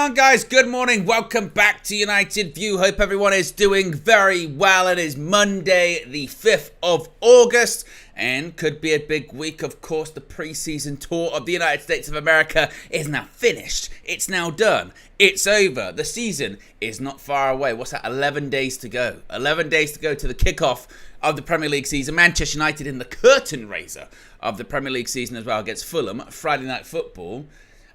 on, guys? Good morning. Welcome back to United View. Hope everyone is doing very well. It is Monday, the 5th of August, and could be a big week. Of course, the preseason tour of the United States of America is now finished. It's now done. It's over. The season is not far away. What's that? 11 days to go. 11 days to go to the kickoff of the Premier League season. Manchester United in the curtain raiser of the Premier League season as well against Fulham. Friday Night Football.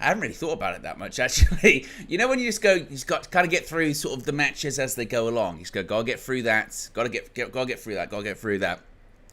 I haven't really thought about it that much, actually. You know, when you just got to kind of get through sort of the matches as they go along. You just gotta get through that. Gotta get through that.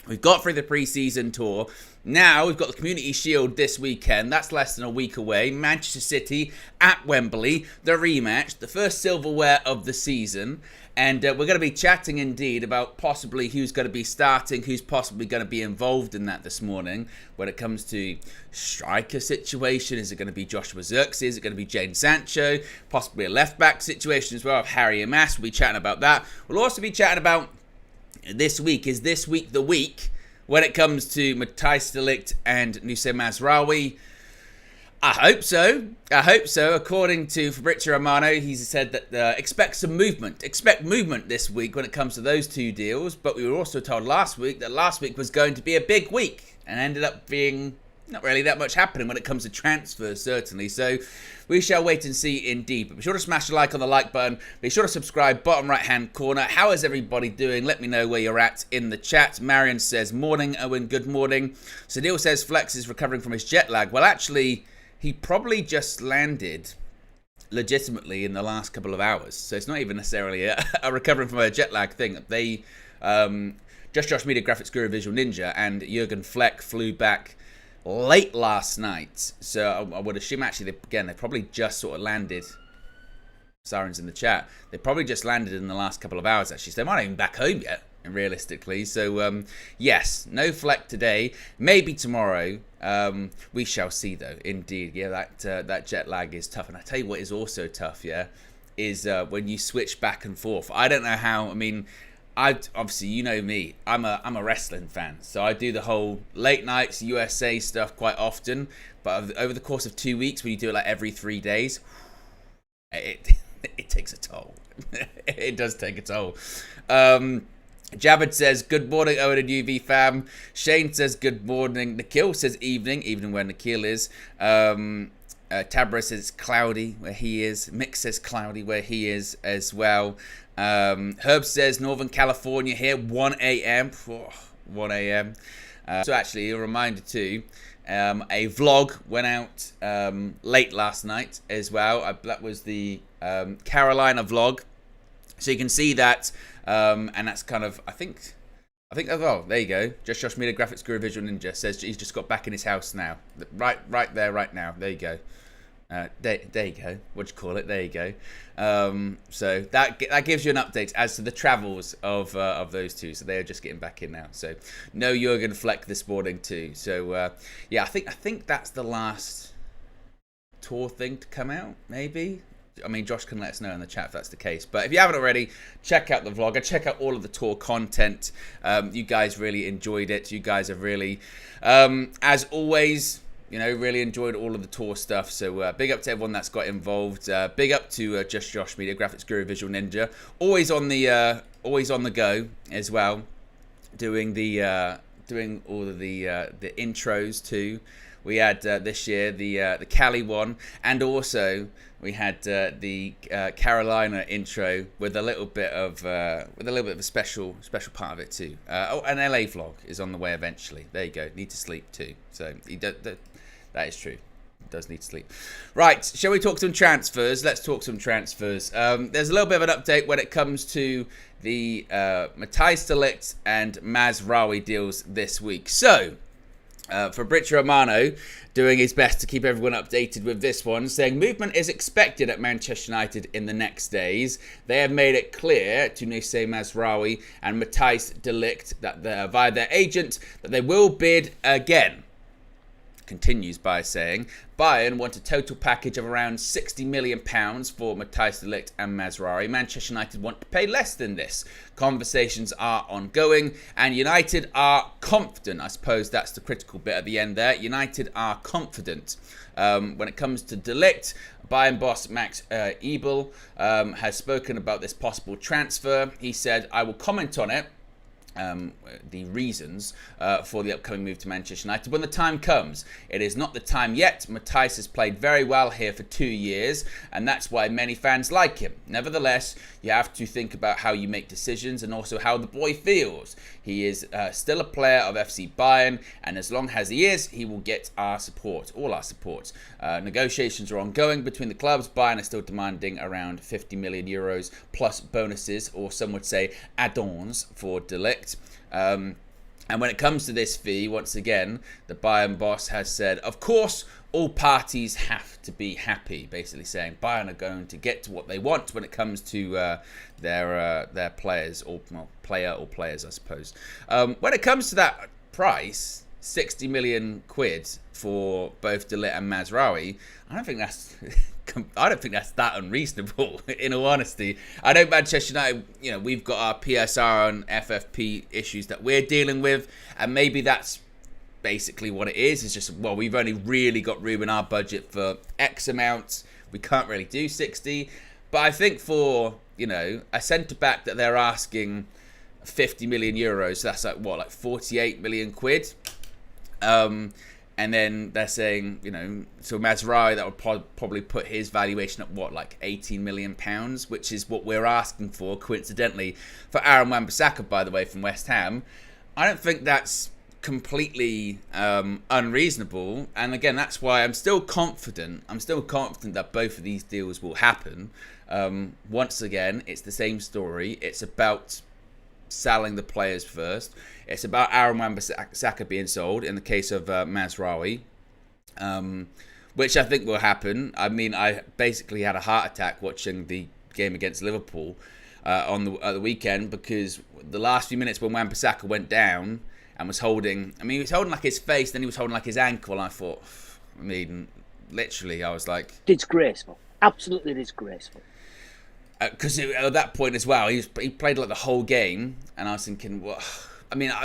We've got through the pre-season tour. Now we've got the Community Shield this weekend. That's less than a week away. Manchester City at Wembley. The rematch. The first silverware of the season. And we're going to be chatting indeed about possibly who's going to be starting, who's possibly going to be involved in that this morning. When it comes to striker situation, is it going to be Joshua Zirkzee? Is it going to be Jadon Sancho? Possibly a left-back situation as well of Harry Amass. We'll be chatting about that. We'll also be chatting about this week. Is this week the week when it comes to Ligt and Mazraoui? I hope so. According to Fabrizio Romano, he's said that expect some movement. Expect movement this week when it comes to those two deals. But we were also told last week that last week was going to be a big week. And ended up being not really that much happening when it comes to transfers, certainly. So we shall wait and see indeed. But be sure to smash the like on the like button. Be sure to subscribe, bottom right-hand corner. How is everybody doing? Let me know where you're at in the chat. Marion says, morning, Owen, good morning. Sadil says, Flex is recovering from his jet lag. Well, actually, he probably just landed legitimately in the last couple of hours. So it's not even necessarily a recovering from a jet lag thing. They, Just Josh Media Graphics Guru Visual Ninja and Jurgen Fleck flew back late last night. So I would assume actually, they probably just sort of landed. Sirens in the chat. They probably just landed in the last couple of hours actually. So they might not even be back home yet, realistically. So yes, no Fleck today. Maybe tomorrow. We shall see though. Indeed, yeah, that jet lag is tough. And I tell you what is also tough, yeah, is when you switch back and forth. I don't know how. I mean, obviously you know me. I'm a wrestling fan, so I do the whole late nights USA stuff quite often. But over the course of 2 weeks, when you do it like every 3 days, it takes a toll. It does take a toll. Jabed says, good morning, Owen and UV fam. Shane says, good morning. Nikhil says, evening where Nikhil is. Tabra says, it's cloudy where he is. Mick says, cloudy where he is as well. Herb says, Northern California here, 1 a.m. 1 a.m. So actually, a reminder too, a vlog went out late last night as well. That was the Carolina vlog. So you can see that, and that's kind of, I think, oh, there you go. Just Josh Media Graphics Guru Visual Ninja says he's just got back in his house now. Right there, right now. There you go. There you go. What do you call it? There you go. So that gives you an update as to the travels of those two. So they are just getting back in now. So no Jurgen Fleck this morning too. So yeah, I think that's the last tour thing to come out. Maybe. I mean, Josh can let us know in the chat if that's the case. But if you haven't already, check out the vlog. Check out all of the tour content. You guys really enjoyed it. You guys have really, as always, you know, really enjoyed all of the tour stuff. So big up to everyone that's got involved. Big up to Just Josh Media Graphics Guru Visual Ninja. Always on the go as well. Doing all of the intros too. We had this year the Cali one, and also we had the Carolina intro with a little bit of a special part of it too. Oh, an LA vlog is on the way eventually. There you go. Need to sleep too. So that is true. Does need to sleep. Right, shall we talk some transfers? Let's talk some transfers. There's a little bit of an update when it comes to the Matthijs de Ligt and Mazraoui deals this week. So Fabrizio Romano doing his best to keep everyone updated with this one, saying movement is expected at Manchester United in the next days. They have made it clear to Mazraoui and Matthijs de Ligt that via their agent that they will bid again. continues by saying, Bayern want a total package of around £60 million for Matthijs de Ligt and Mazraoui. Manchester United want to pay less than this. Conversations are ongoing and United are confident. I suppose that's the critical bit at the end there. United are confident. When it comes to de Ligt, Bayern boss Max Ebel has spoken about this possible transfer. He said, I will comment on it. The reasons for the upcoming move to Manchester United when the time comes. It is not the time yet. Matthijs has played very well here for 2 years, and that's why many fans like him. Nevertheless, you have to think about how you make decisions and also how the boy feels. He is still a player of FC Bayern, and as long as he is, he will get our support, all our support. Negotiations are ongoing between the clubs. Bayern are still demanding around 50 million euros plus bonuses, or some would say add-ons for de Ligt. And when it comes to this fee, once again, the Bayern boss has said, of course, all parties have to be happy, basically saying Bayern are going to get to what they want when it comes to their players, or players, I suppose. When it comes to that price, 60 million quid for both de Ligt and Mazraoui, I don't think that's that unreasonable, in all honesty. I know Manchester United, we've got our PSR and FFP issues that we're dealing with, and maybe that's basically what it is. It's just, well, we've only really got room in our budget for X amount. We can't really do 60. But I think for, a centre-back that they're asking 50 million euros, so that's like 48 million quid. And then they're saying, so Mazraoui, that would probably put his valuation at like 18 million pounds, which is what we're asking for, coincidentally, for Aaron Wan-Bissaka, by the way, from West Ham. I don't think that's completely unreasonable. And again, that's why I'm still confident. That both of these deals will happen. Once again, it's the same story. It's about selling the players first. It's about Aaron Wan-Bissaka being sold in the case of Mazraoui, which I think will happen. I mean, I basically had a heart attack watching the game against Liverpool on the weekend, because the last few minutes when Wan-Bissaka went down and was holding, he was holding like his face, then he was holding like his ankle, and I thought, literally, I was like, disgraceful, absolutely disgraceful. Because at that point as well, he played like the whole game, and I was thinking, well,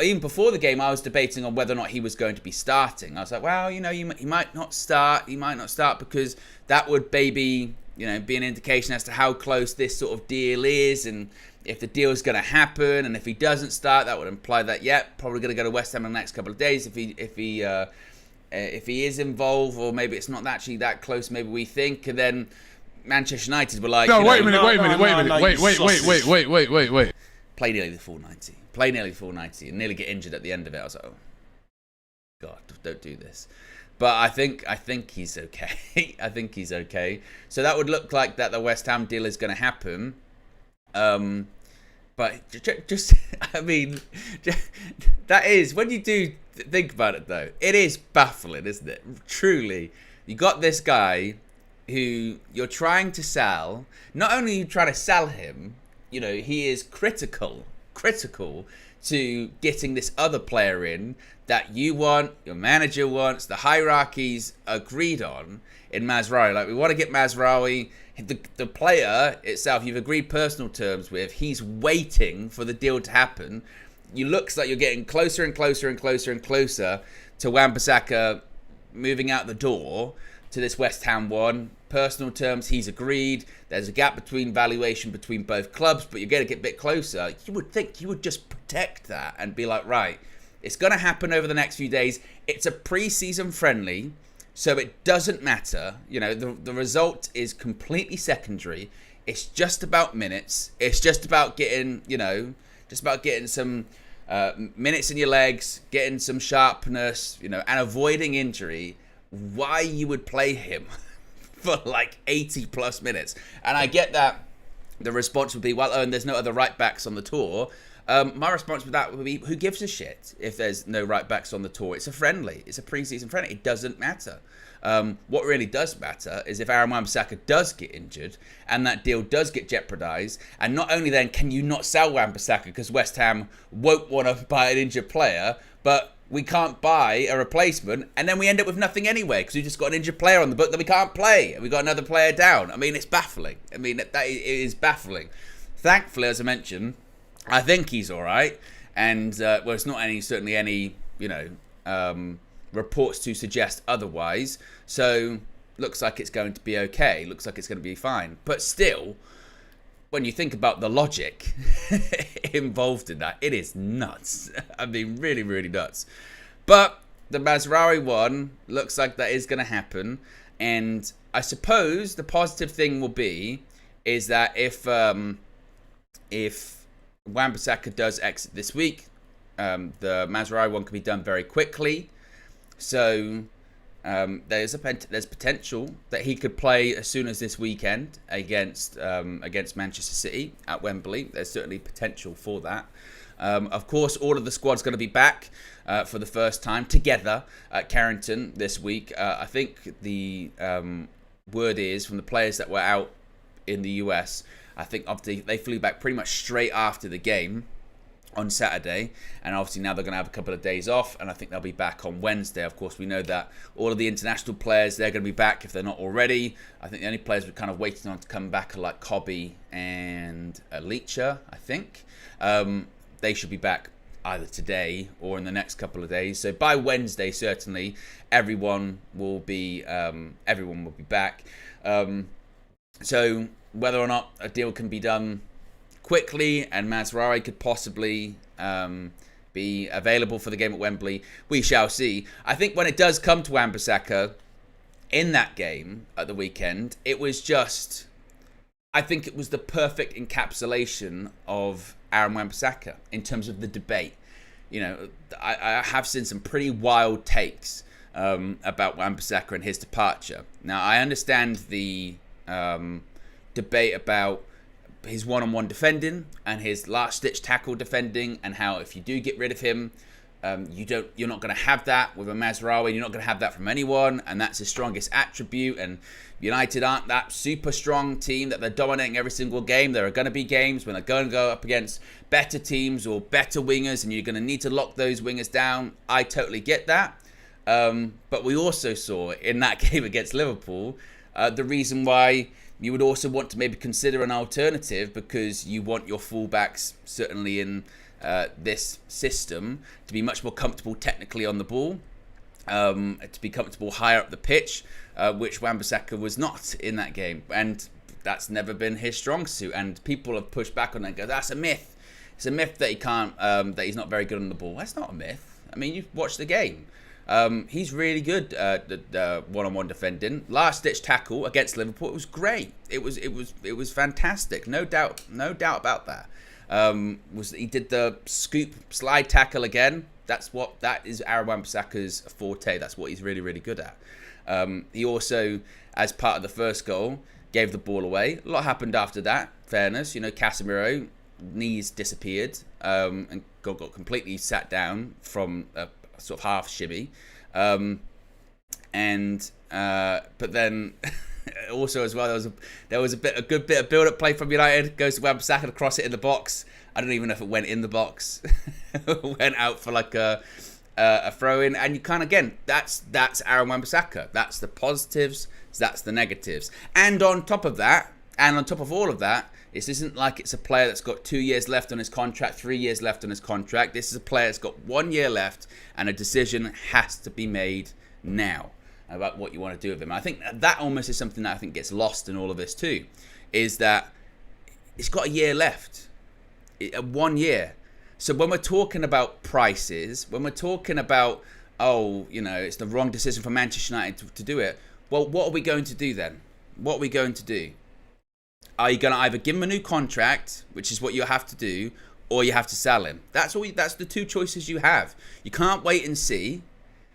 even before the game, I was debating on whether or not he was going to be starting. I was like, well, he might not start. He might not start because that would maybe, be an indication as to how close this sort of deal is, and if the deal is going to happen. And if he doesn't start, that would imply that, probably going to go to West Ham in the next couple of days if he is involved, or maybe it's not actually that close. Maybe we think, and then Manchester United were like, wait a minute. Play nearly the full 90. And nearly get injured at the end of it. I was like, oh, God, don't do this. But I think he's okay. I think he's okay. So that would look like that the West Ham deal is going to happen. But just, that is, when you do think about it though, it is baffling, isn't it? Truly. You got this guy who you're trying to sell. Not only are you trying to sell him, he is critical to getting this other player in that you want, your manager wants, the hierarchy's agreed on in Mazraoui. Like, we want to get Mazraoui. The player itself, you've agreed personal terms with. He's waiting for the deal to happen. You looks like you're getting closer and closer and closer and closer to Wan-Bissaka moving out the door to this West Ham one. Personal terms, he's agreed. There's a gap between valuation between both clubs, but you're going to get a bit closer. You would think you would just protect that and be like, right, it's going to happen over the next few days. It's a pre-season friendly, so it doesn't matter. The result is completely secondary. It's just about minutes. It's just about getting, some minutes in your legs, getting some sharpness, and avoiding injury. Why you would play him for like 80 plus minutes? And I get that the response would be, well, and there's no other right backs on the tour. My response to that would be, who gives a shit if there's no right backs on the tour? It's a friendly. It's a pre-season friendly. It doesn't matter. What really does matter is if Aaron Wan-Bissaka does get injured and that deal does get jeopardised, and not only then can you not sell Wan-Bissaka because West Ham won't want to buy an injured player, but we can't buy a replacement, and then we end up with nothing anyway because we just got an injured player on the book that we can't play, and we got another player down. I mean, it's baffling. I mean, it is baffling. Thankfully, as I mentioned, I think he's all right, and well, it's not certainly any reports to suggest otherwise. So looks like it's going to be okay. Looks like it's going to be fine. But still, when you think about the logic involved in that, it is nuts. I mean, really, really nuts. But the Mazraoui one looks like that is going to happen. And I suppose the positive thing will be is that if Wan-Bissaka does exit this week, the Mazraoui one can be done very quickly. So there's potential that he could play as soon as this weekend against Manchester City at Wembley. There's certainly potential for that. Of course, all of the squad's going to be back for the first time together at Carrington this week. I think the word is from the players that were out in the US. I think obviously they flew back pretty much straight after the game on Saturday, and obviously now they're going to have a couple of days off, and I think they'll be back on Wednesday. Of course, we know that all of the international players, they're going to be back if they're not already. I think the only players we're kind of waiting on to come back are like Kobe and Ligt, I think. They should be back either today or in the next couple of days. So by Wednesday, certainly, everyone will be back. So whether or not a deal can be done quickly and Mazraoui could possibly be available for the game at Wembley, we shall see. I think when it does come to Wan-Bissaka in that game at the weekend, I think it was the perfect encapsulation of Aaron Wan-Bissaka in terms of the debate. You know, I have seen some pretty wild takes about Wan-Bissaka and his departure. Now, I understand the debate about his one-on-one defending and his last-ditch tackle defending, and how if you do get rid of him, you're not going to have that with a Mazraoui. You're not going to have that from anyone, and that's his strongest attribute. And United aren't that super strong team that they're dominating every single game. There are going to be games when they're going to go up against better teams or better wingers, and you're going to need to lock those wingers down. I totally get that. But we also saw in that game against Liverpool the reason why you would also want to maybe consider an alternative, because you want your fullbacks, certainly in this system, to be much more comfortable technically on the ball, to be comfortable higher up the pitch, which Wan-Bissaka was not in that game. And that's never been his strong suit. And people have pushed back on that and go, that's a myth. It's a myth that he can't, that he's not very good on the ball. That's not a myth. I mean, you've watched the game. He's really good one-on-one defending. Last-ditch tackle against Liverpool, it was great. It was fantastic. No doubt about that. He did the scoop slide tackle again. That is Aaron Wan-Bissaka's forte. That's what he's really, really good at. He also, as part of the first goal, gave the ball away. A lot happened after that. Fairness, Casemiro knees disappeared and got completely sat down from a sort of half shimmy, but then also as well there was a good bit of build-up play from United. Goes to Wan-Bissaka to cross it in the box. I don't even know if it went in the box. Went out for like a throw-in, and you kind of, again, that's Aaron Wan-Bissaka. That's the positives, that's the negatives, and on top of all of that, this isn't like it's a player that's got 2 years left on his contract, 3 years left on his contract. This is a player that's got 1 year left, and a decision has to be made now about what you want to do with him. I think that almost is something that I think gets lost in all of this too, is that it's got a year left, 1 year. So when we're talking about prices, when we're talking about, it's the wrong decision for Manchester United to do it, well, what are we going to do then? What are we going to do? Are you going to either give him a new contract, which is what you have to do, or you have to sell him? That's the two choices you have. You can't wait and see,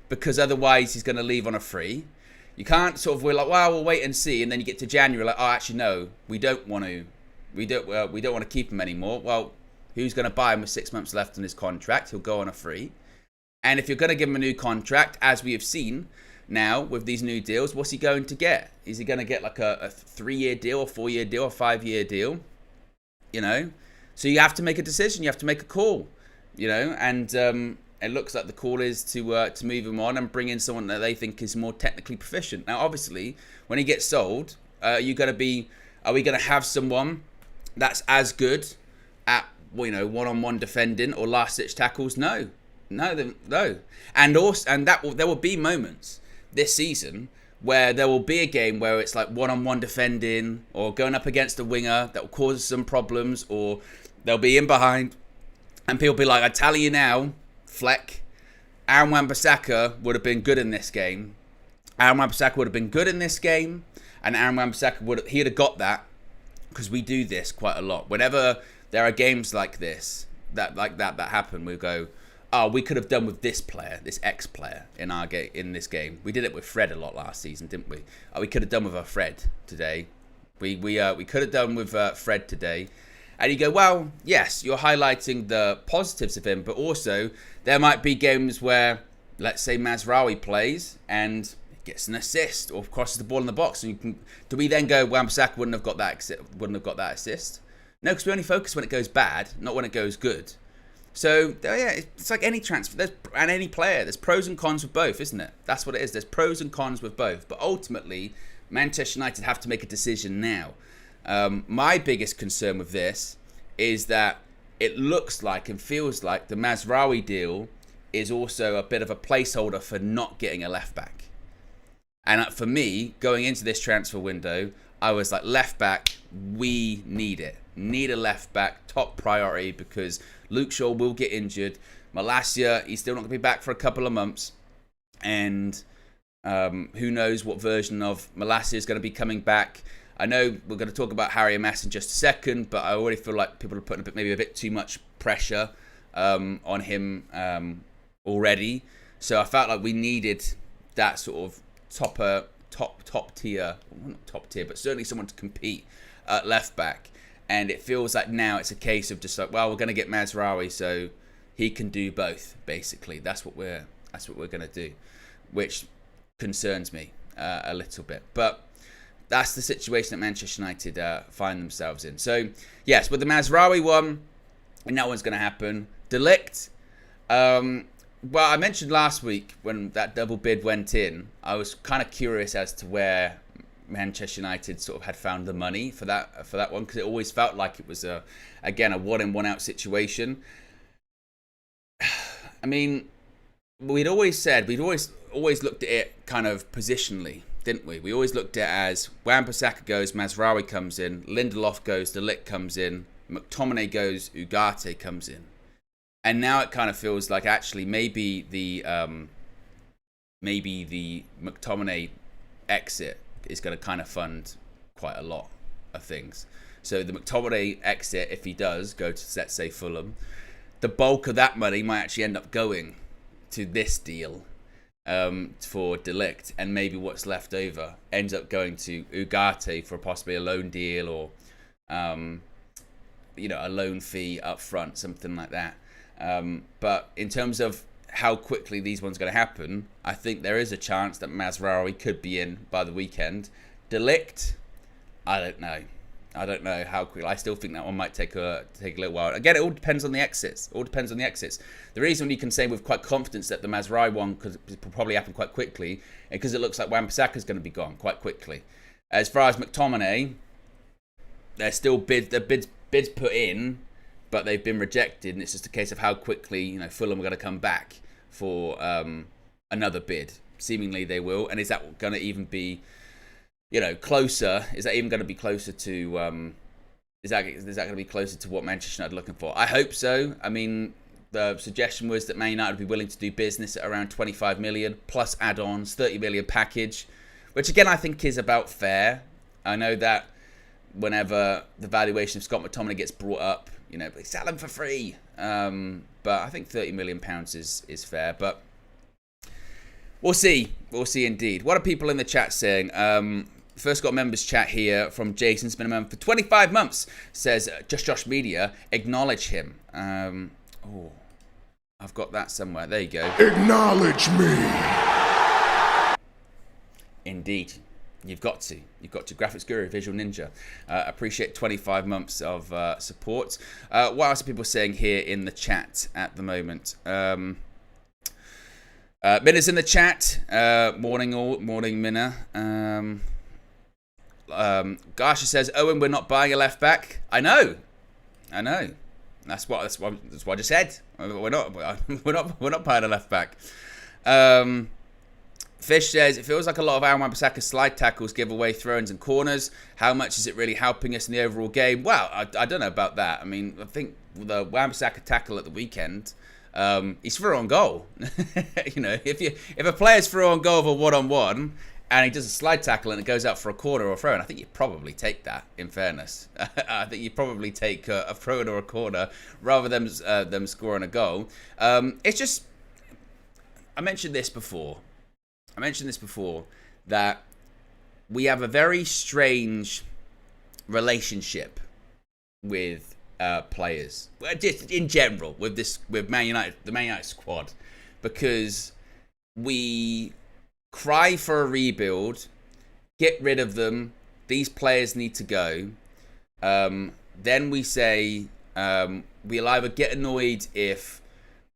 because otherwise he's going to leave on a free. You can't we're like, well, we'll wait and see, and then you get to January, like, oh, actually no, we don't want to keep him anymore. Well, who's going to buy him with 6 months left on his contract? He'll go on a free. And if you're going to give him a new contract, as we have seen now with these new deals, what's he going to get? Is he going to get like a 3-year deal, a 4-year deal, a 5-year deal? So you have to make a decision. You have to make a call. And it looks like the call is to move him on and bring in someone that they think is more technically proficient. Now, obviously, when he gets sold, are we going to have someone that's as good at one-on-one defending or last-ditch tackles? No. And there will be moments this season where there will be a game where it's like one-on-one defending or going up against a winger that will cause some problems, or they'll be in behind and people will be like, I tell you now, Fleck, Aaron Wan-Bissaka would have been good in this game. Aaron Wan-Bissaka would have been good in this game, and Aaron Wan-Bissaka he'd have got that, because we do this quite a lot. Whenever there are games like this, that happen, we go, oh, we could have done with this player, this X player in this game. We did it with Fred a lot last season, didn't we? Oh, we could have done with our Fred today. We could have done with Fred today. And you go, well, yes, you're highlighting the positives of him, but also there might be games where, let's say Mazraoui plays and gets an assist or crosses the ball in the box, and do we then go, Wan-Bissaka wouldn't have got that assist? No, because we only focus when it goes bad, not when it goes good. So, yeah, it's like any transfer and any player. There's pros and cons with both, isn't it? That's what it is. There's pros and cons with both. But ultimately, Manchester United have to make a decision now. My biggest concern with this is that it looks like and feels like the Mazraoui deal is also a bit of a placeholder for not getting a left-back. And for me, going into this transfer window, I was like, left-back, we need it. Need a left-back, top priority, because Luke Shaw will get injured. Malacia, he's still not going to be back for a couple of months. And who knows what version of Malacia is going to be coming back. I know we're going to talk about Harry Amass in just a second, but I already feel like people are putting maybe a bit too much pressure on him already. So I felt like we needed that sort of top tier, well, not top tier, but certainly someone to compete at left back. And it feels like now it's a case of just like, well, we're going to get Mazraoui so he can do both. Basically, that's what we're going to do, which concerns me a little bit. But that's the situation that Manchester United find themselves in. So yes, with the Mazraoui one, and that one's going to happen. De Ligt, well, I mentioned last week when that double bid went in, I was kind of curious as to where Manchester United sort of had found the money for that one, because it always felt like it was a one in one out situation. I mean, we'd always looked at it kind of positionally, didn't we? We always looked at it as Wan-Bissaka goes, Mazraoui comes in, Lindelof goes, De Ligt comes in, McTominay goes, Ugarte comes in. And now it kind of feels like actually maybe the McTominay exit is going to kind of fund quite a lot of things. So the McTominay exit, if he does go to, let's say, Fulham, the bulk of that money might actually end up going to this deal for De Ligt, and maybe what's left over ends up going to Ugarte for possibly a loan deal or a loan fee up front, something like that. But in terms of how quickly these ones are going to happen, I think there is a chance that Mazraoui could be in by the weekend. De Ligt, I don't know how quickly. I still think that one might take a little while. Again, it all depends on the exits. The reason you can say with quite confidence that the Mazraoui one could probably happen quite quickly is because it looks like Wan-Bissaka is going to be gone quite quickly. As far as McTominay, there's still bids put in, but they've been rejected, and it's just a case of how quickly Fulham are going to come back for another bid. Seemingly they will, and is that going to even be closer? Is that even going to be closer to is that going to be closer to what Manchester United are looking for? I hope so. I mean, the suggestion was that Man United would be willing to do business at around 25 million plus add-ons, 30 million package, which again I think is about fair. I know that whenever the valuation of Scott McTominay gets brought up, they sell him for free. But I think £30 million is fair. But we'll see. We'll see indeed. What are people in the chat saying? First got members chat here from Jason. It's been a member for 25 months. Says, Just Josh Media, acknowledge him. I've got that somewhere. There you go. Acknowledge me. Indeed. You've got to. Graphics Guru, Visual Ninja. Appreciate 25 months of support. What else are people saying here in the chat at the moment? Minna's in the chat. Morning all. Morning, Minna. Garsha says, Owen, we're not buying a left back. I know. That's what I just said. We're not buying a left back. Fish says, it feels like a lot of Wan-Bissaka's slide tackles give away throw-ins and corners. How much is it really helping us in the overall game? Well, I don't know about that. I mean, I think the Wan-Bissaka tackle at the weekend, he's through on goal. If a player's through on goal of a one-on-one and he does a slide tackle and it goes out for a corner or a throw-in, I think you'd probably take that, in fairness. I think you'd probably take a throw-in or a corner rather than them scoring a goal. It's just, I mentioned this before, that we have a very strange relationship with players, just in general, with Man United, the Man United squad, because we cry for a rebuild, get rid of them, these players need to go. Then we say we'll either get annoyed if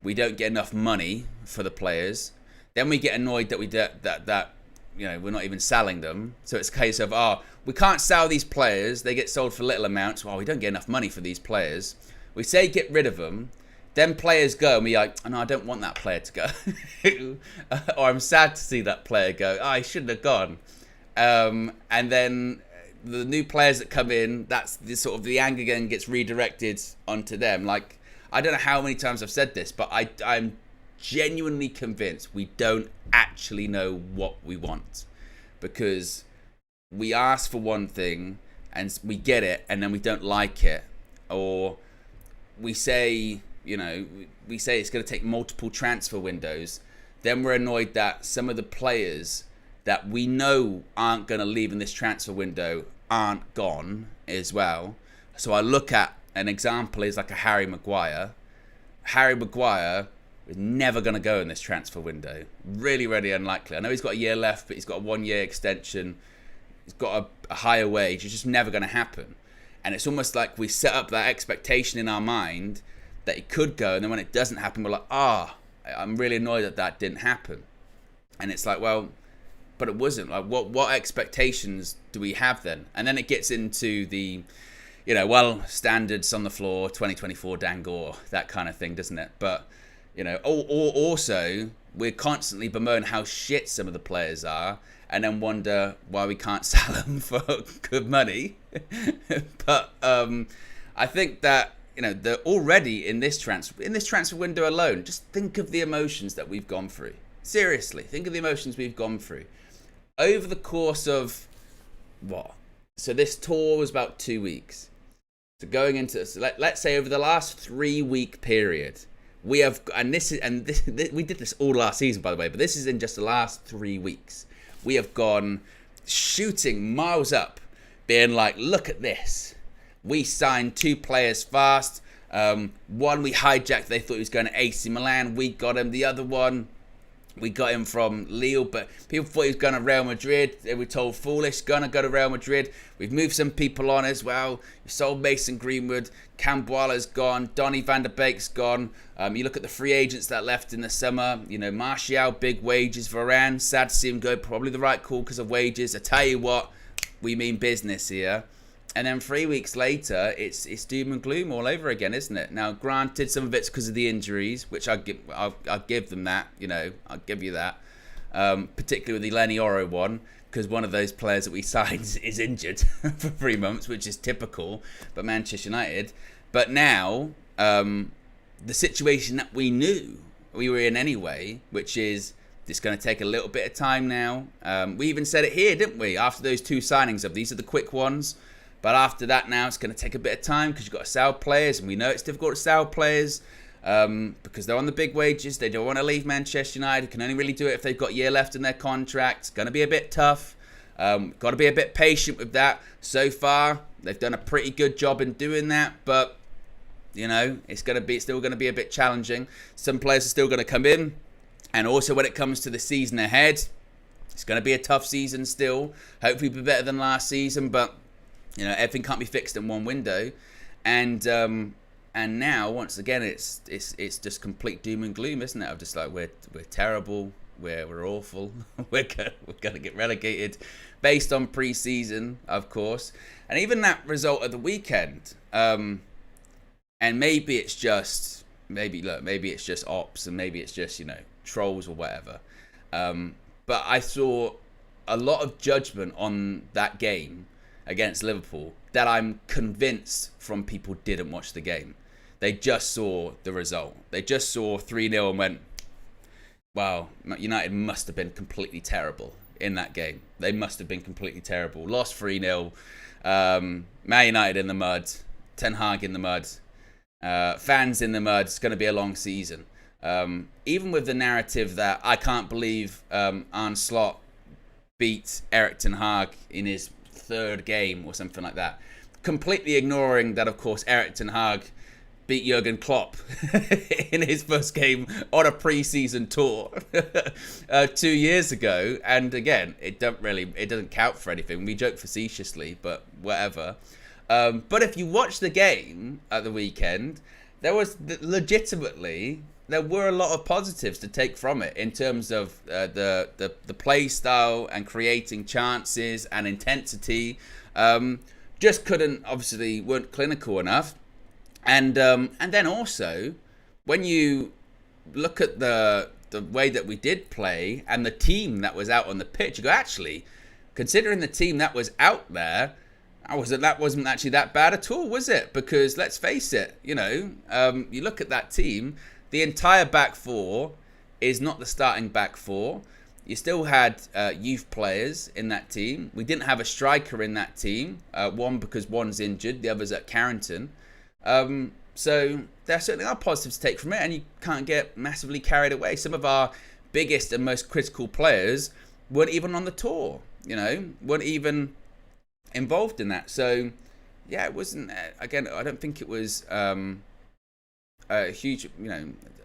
we don't get enough money for the players. Then we get annoyed that we're not even selling them. So it's a case of, we can't sell these players. They get sold for little amounts. Well, we don't get enough money for these players. We say get rid of them. Then players go and we're like, oh, no, I don't want that player to go. Or I'm sad to see that player go. Oh, he shouldn't have gone. And then the new players that come in, that's the sort of the anger again gets redirected onto them. Like, I don't know how many times I've said this, but I'm genuinely convinced we don't actually know what we want, because we ask for one thing and we get it and then we don't like it, or we say it's going to take multiple transfer windows, then we're annoyed that some of the players that we know aren't going to leave in this transfer window aren't gone as well. So I look at an example is like a Harry Maguire is never going to go in this transfer window. Really, really unlikely. I know he's got a year left, but he's got a 1-year extension. He's got a higher wage. It's just never going to happen. And it's almost like we set up that expectation in our mind that it could go, and then when it doesn't happen, we're like, I'm really annoyed that didn't happen. And it's like, well, but it wasn't. Like, what expectations do we have then? And then it gets into the, standards on the floor, 2024 Dan Gore, that kind of thing, doesn't it? But or also, we're constantly bemoaning how shit some of the players are, and then wonder why we can't sell them for good money. But I think that they're already in this transfer window alone. Just think of the emotions that we've gone through. Seriously, think of the emotions we've gone through over the course of what? So this tour was about 2 weeks. So going into let's say over the last 3-week period. We have, we did this all last season, by the way, but this is in just the last 3 weeks. We have gone shooting miles up, being like, look at this. We signed 2 players fast. One we hijacked. They thought he was going to AC Milan. We got him. The other one, we got him from Lille, but people thought he was going to Real Madrid. They were told foolish, going to go to Real Madrid. We've moved some people on as well. We sold Mason Greenwood. Camboila's gone. Donny van der Beek's gone. You look at the free agents that left in the summer. Martial, big wages. Varane, sad to see him go. Probably the right call because of wages. I tell you what, we mean business here. And then 3 weeks later, it's doom and gloom all over again, isn't it? Now, granted, some of it's because of the injuries, which I'll give them that. I'll give you that. Particularly with the Lenny Oro one, because one of those players that we signed is injured for 3 months, which is typical. But Manchester United. But now, the situation that we knew we were in anyway, which is it's going to take a little bit of time now. We even said it here, didn't we? After those 2 signings of these are the quick ones. But after that now, it's going to take a bit of time because you've got to sell players. And we know it's difficult to sell players because they're on the big wages. They don't want to leave Manchester United. Can only really do it if they've got a year left in their contract. It's going to be a bit tough. Got to be a bit patient with that. So far, they've done a pretty good job in doing that. But, it's still going to be a bit challenging. Some players are still going to come in. And also when it comes to the season ahead, it's going to be a tough season still. Hopefully be better than last season. But everything can't be fixed in one window. And And now, once again, it's just complete doom and gloom, isn't it? I'm just like, we're terrible, we're awful, we're gonna get relegated, based on pre-season, of course, and even that result of the weekend. And maybe it's just ops, and maybe it's just trolls or whatever. But I saw a lot of judgment on that game against Liverpool that I'm convinced from people didn't watch the game. They just saw the result. They just saw 3-0 and went, wow, United must have been completely terrible in that game. They must have been completely terrible. Lost 3-0. Man United in the mud. Ten Hag in the mud. Fans in the mud. It's going to be a long season. Even with the narrative that I can't believe Arne Slot beat Erik ten Hag in his third game or something like that. Completely ignoring that, of course, Erik ten Hag beat Jurgen Klopp in his first game on a pre-season tour 2 years ago. And again, it doesn't count for anything. We joke facetiously, but whatever. But if you watch the game at the weekend, there were a lot of positives to take from it in terms of the play style and creating chances and intensity. Just weren't clinical enough. And then also, when you look at the way that we did play and the team that was out on the pitch, you go, actually, considering the team that was out there, that wasn't actually that bad at all, was it? Because let's face it, you look at that team, the entire back four is not the starting back four. You still had youth players in that team. We didn't have a striker in that team. One because one's injured, the other's at Carrington. So there certainly are positives to take from it, and you can't get massively carried away. Some of our biggest and most critical players weren't even on the tour, weren't even involved in that. So yeah, it wasn't, again, I don't think it was a huge,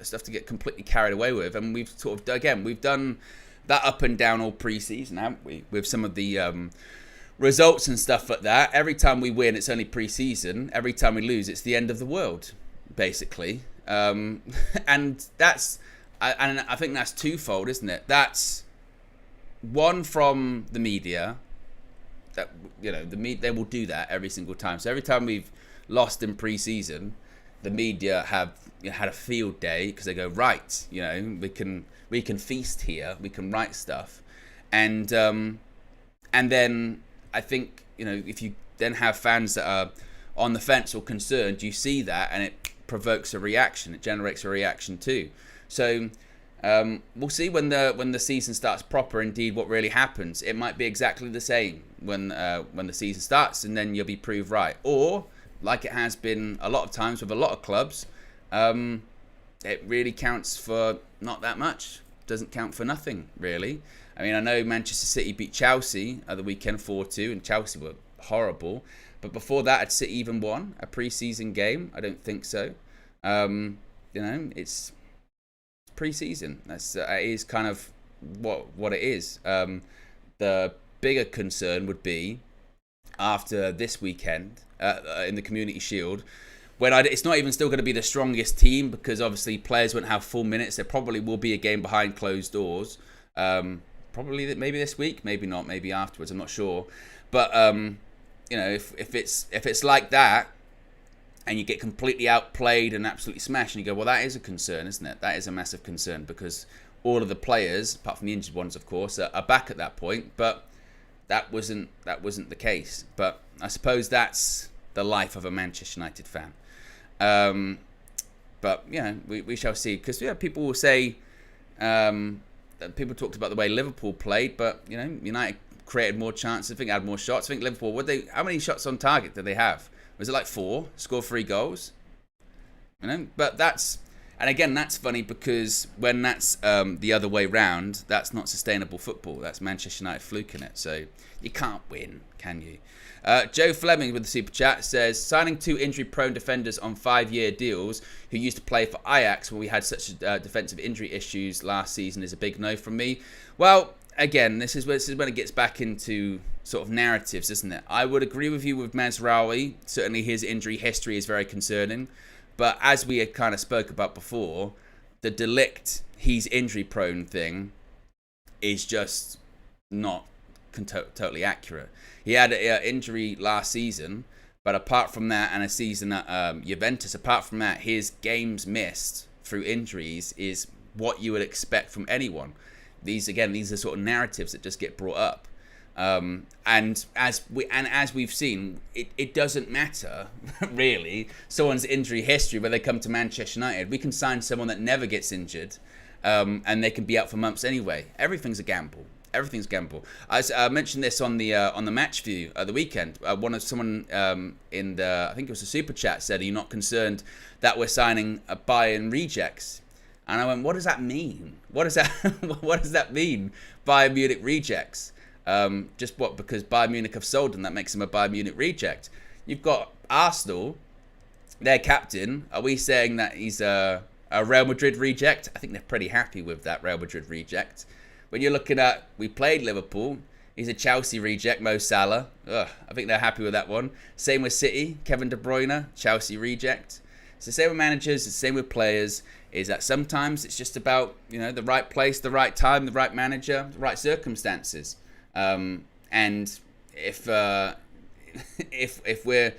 stuff to get completely carried away with. And we've we've done that up and down all pre-season, haven't we? With some of the results and stuff like that. Every time we win, it's only pre-season. Every time we lose, it's the end of the world, basically. And I think that's twofold, isn't it? That's one from the media. That they will do that every single time. So every time we've lost in pre-season, the media have had a field day because they go, right, we can feast here, we can write stuff, and then I think if you then have fans that are on the fence or concerned, you see that and it provokes a reaction. It generates a reaction too. So we'll see when the season starts proper. Indeed, what really happens? It might be exactly the same when the season starts, and then you'll be proved right. Or like it has been a lot of times with a lot of clubs, it really counts for not that much. Doesn't count for nothing, really. I mean, I know Manchester City beat Chelsea at the weekend 4-2, and Chelsea were horrible. But before that, had City even won a pre-season game? I don't think so. It's pre-season. It is kind of what it is. The bigger concern would be after this weekend in the Community Shield, when it's not even still going to be the strongest team, because obviously players won't have full minutes. There probably will be a game behind closed doors. Probably maybe this week, maybe not, maybe afterwards. I'm not sure. But if it's like that, and you get completely outplayed and absolutely smashed, and you go, well, that is a concern, isn't it? That is a massive concern, because all of the players, apart from the injured ones, of course, are back at that point. But that wasn't the case. But I suppose that's the life of a Manchester United fan. But we shall see, because people will say that people talked about the way Liverpool played, but United created more chances. I think had more shots. I think Liverpool, how many shots on target did they have? Was it like 4? Scored 3 goals? But that's funny, because when that's the other way round, that's not sustainable football. That's Manchester United fluking it. So you can't win, can you? Joe Fleming with the super chat says, signing 2 injury-prone defenders on 5-year deals who used to play for Ajax when we had such defensive injury issues last season is a big no from me. Well, again, this is when it gets back into sort of narratives, isn't it? I would agree with you with Mazraoui. Certainly his injury history is very concerning. But as we had kind of spoke about before, the Ligt, he's injury prone thing is just not totally accurate. He had an injury last season, but apart from that, and a season at Juventus, apart from that, his games missed through injuries is what you would expect from anyone. These are sort of narratives that just get brought up. And as we've seen, it doesn't matter really someone's injury history where they come to Manchester United. We can sign someone that never gets injured, and they can be out for months anyway. Everything's a gamble. Everything's a gamble. I mentioned this on the match view the weekend. Someone in the, I think it was a super chat, said, "Are you not concerned that we're signing a Bayern rejects?" And I went, "What does that mean? What does that mean? Bayern Munich rejects? Just what? Because Bayern Munich have sold them, that makes him a Bayern Munich reject? You've got Arsenal, their captain. Are we saying that he's a Real Madrid reject? I think they're pretty happy with that Real Madrid reject. When you're looking at, we played Liverpool, he's a Chelsea reject, Mo Salah. I think they're happy with that one. Same with City, Kevin De Bruyne, Chelsea reject. It's the same with managers, it's the same with players, is that sometimes it's just about, the right place, the right time, the right manager, the right circumstances. And if we're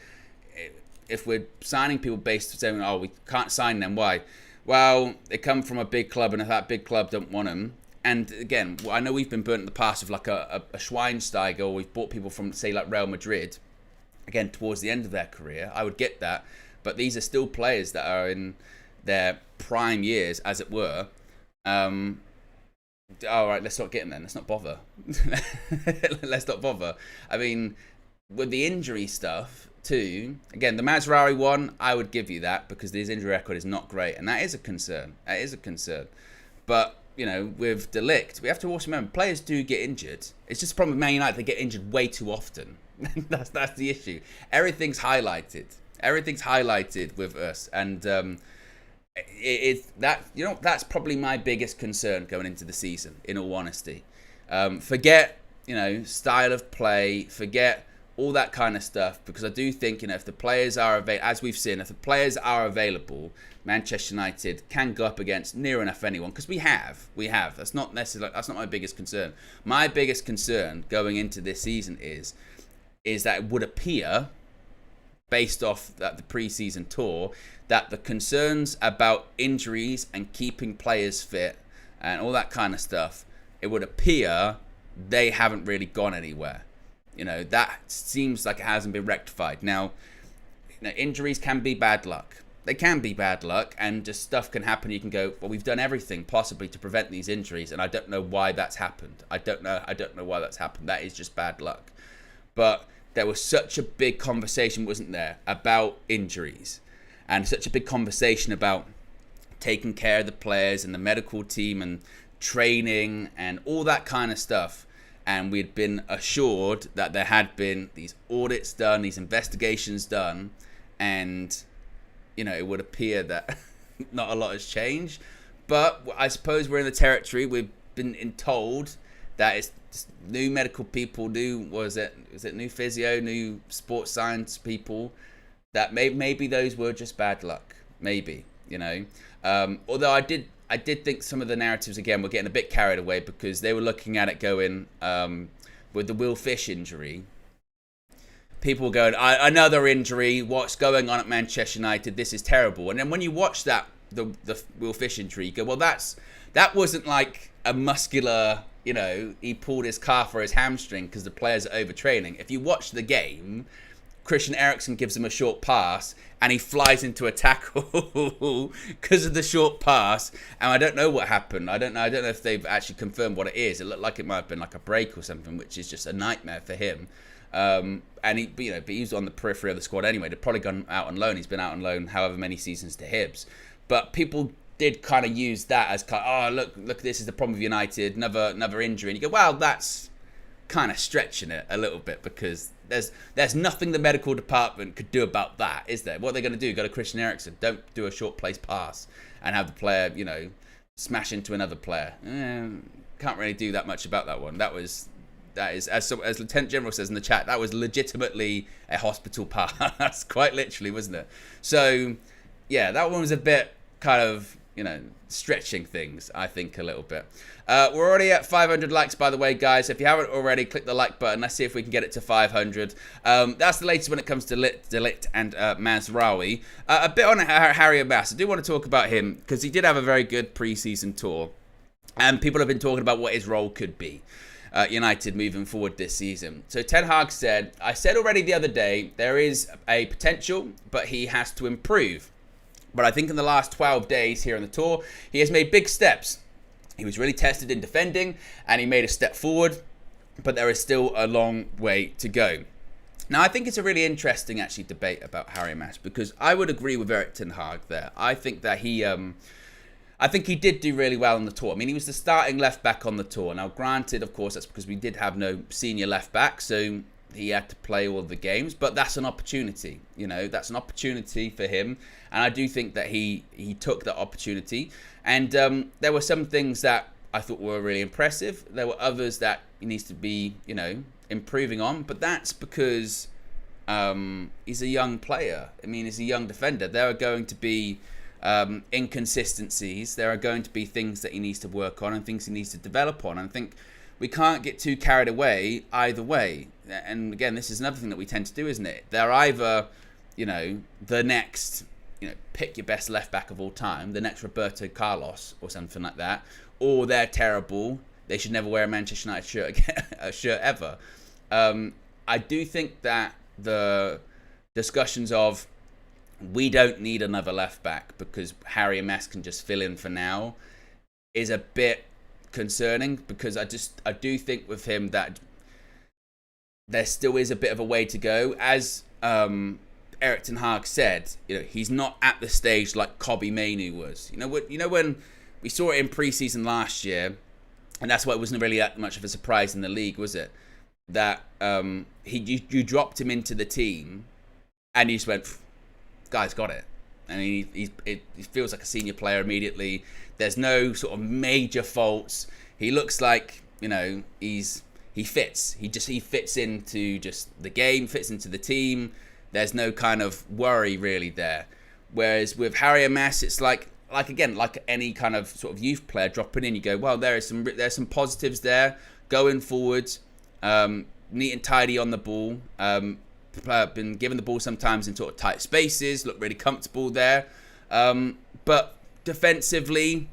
signing people based on saying, oh, we can't sign them, why? Well, they come from a big club, and if that big club don't want them, and again, I know we've been burnt in the past with like a Schweinsteiger, or we've bought people from, say, like Real Madrid, again, towards the end of their career. I would get that, but these are still players that are in their prime years, as it were. All right, let's not get them then. Let's not bother. Let's not bother. I mean, with the injury stuff too, again, the Mazraoui one, I would give you that because his injury record is not great, and that is a concern. That is a concern. But, with De Ligt, we have to also remember, players do get injured. It's just a problem with Man United, they get injured way too often. That's the issue. Everything's highlighted. Everything's highlighted with us, and that's probably my biggest concern going into the season, in all honesty. Forget style of play, forget all that kind of stuff, because I do think if the players are available, as we've seen, if the players are available, Manchester United can go up against near enough anyone, because we have. That's not my biggest concern. My biggest concern going into this season is that it would appear, based off the preseason tour, that the concerns about injuries and keeping players fit and all that kind of stuff, it would appear they haven't really gone anywhere. That seems like it hasn't been rectified. Now, injuries can be bad luck. They can be bad luck, and just stuff can happen. You can go, well, we've done everything possibly to prevent these injuries, and I don't know why that's happened. I don't know why that's happened. That is just bad luck. But there was such a big conversation, wasn't there, about injuries, and such a big conversation about taking care of the players and the medical team and training and all that kind of stuff. And we'd been assured that there had been these audits done, these investigations done, and it would appear that not a lot has changed. But I suppose we're in the territory. We've been told that it's new medical people, new physio, new sports science people, that maybe those were just bad luck. Maybe, although I did think some of the narratives, again, were getting a bit carried away, because they were looking at it going, with the Will Fish injury, people were going, another injury, what's going on at Manchester United, this is terrible. And then when you watch the Will Fish injury, you go, well, that wasn't like a muscular, he pulled his calf or his hamstring because the players are overtraining. If you watch the game, Christian Eriksen gives him a short pass and he flies into a tackle because of the short pass. And I don't know what happened. I don't know if they've actually confirmed what it is. It looked like it might have been like a break or something, which is just a nightmare for him. And but he was on the periphery of the squad anyway. They'd probably gone out on loan. He's been out on loan however many seasons to Hibs. But people did kind of use that as look, this is the problem with United, another injury. And you go, well, that's kind of stretching it a little bit, because there's nothing the medical department could do about that, is there? What are they going to do? Go to Christian Eriksen, don't do a short place pass and have the player, smash into another player. Can't really do that much about that one. That is, as Lieutenant General says in the chat, that was legitimately a hospital pass, quite literally, wasn't it? So yeah, that one was a bit kind of, stretching things, I think, a little bit. We're already at 500 likes, by the way, guys. If you haven't already, click the like button. Let's see if we can get it to 500. That's the latest when it comes to Ligt and Mazraoui. A bit on Harry Amass. I do want to talk about him because he did have a very good preseason tour. And people have been talking about what his role could be. United moving forward this season. So Ten Hag said, I said already the other day, there is a potential, but he has to improve. But I think in the last 12 days here on the tour, he has made big steps. He was really tested in defending, and he made a step forward, but there is still a long way to go. Now, I think it's a really interesting, actually, debate about Harry Amass, because I would agree with Erik Ten Hag there. I think that he did do really well on the tour. I mean, he was the starting left-back on the tour. Now, granted, of course, that's because we did have no senior left-back, so he had to play all the games, but that's an opportunity. That's an opportunity for him, and I do think that he took that opportunity. And there were some things that I thought were really impressive. There were others that he needs to be, improving on, but that's because he's a young player. I mean, he's a young defender. There are going to be inconsistencies. There are going to be things that he needs to work on and things he needs to develop on. And I think we can't get too carried away either way. And again, this is another thing that we tend to do, isn't it? They're either, the next, pick your best left back of all time, the next Roberto Carlos or something like that, or they're terrible. They should never wear a Manchester United shirt again, a shirt ever. I do think that the discussions of we don't need another left back because Harry Amass can just fill in for now is a bit concerning, because I do think with him that there still is a bit of a way to go. As Erik Ten Hag said, he's not at the stage like Kobbie Mainoo was. When we saw it in preseason last year, and that's why it wasn't really that much of a surprise in the league, was it? That you dropped him into the team, and he just went, guy's got it, and he feels like a senior player immediately. There's no sort of major faults. He looks like he fits. He fits into just the game, fits into the team. There's no kind of worry really there. Whereas with Harry Amass, it's like any kind of sort of youth player dropping in, you go, well, there's some positives there going forward. Neat and tidy on the ball. Been given the ball sometimes in sort of tight spaces, look really comfortable there. But defensively,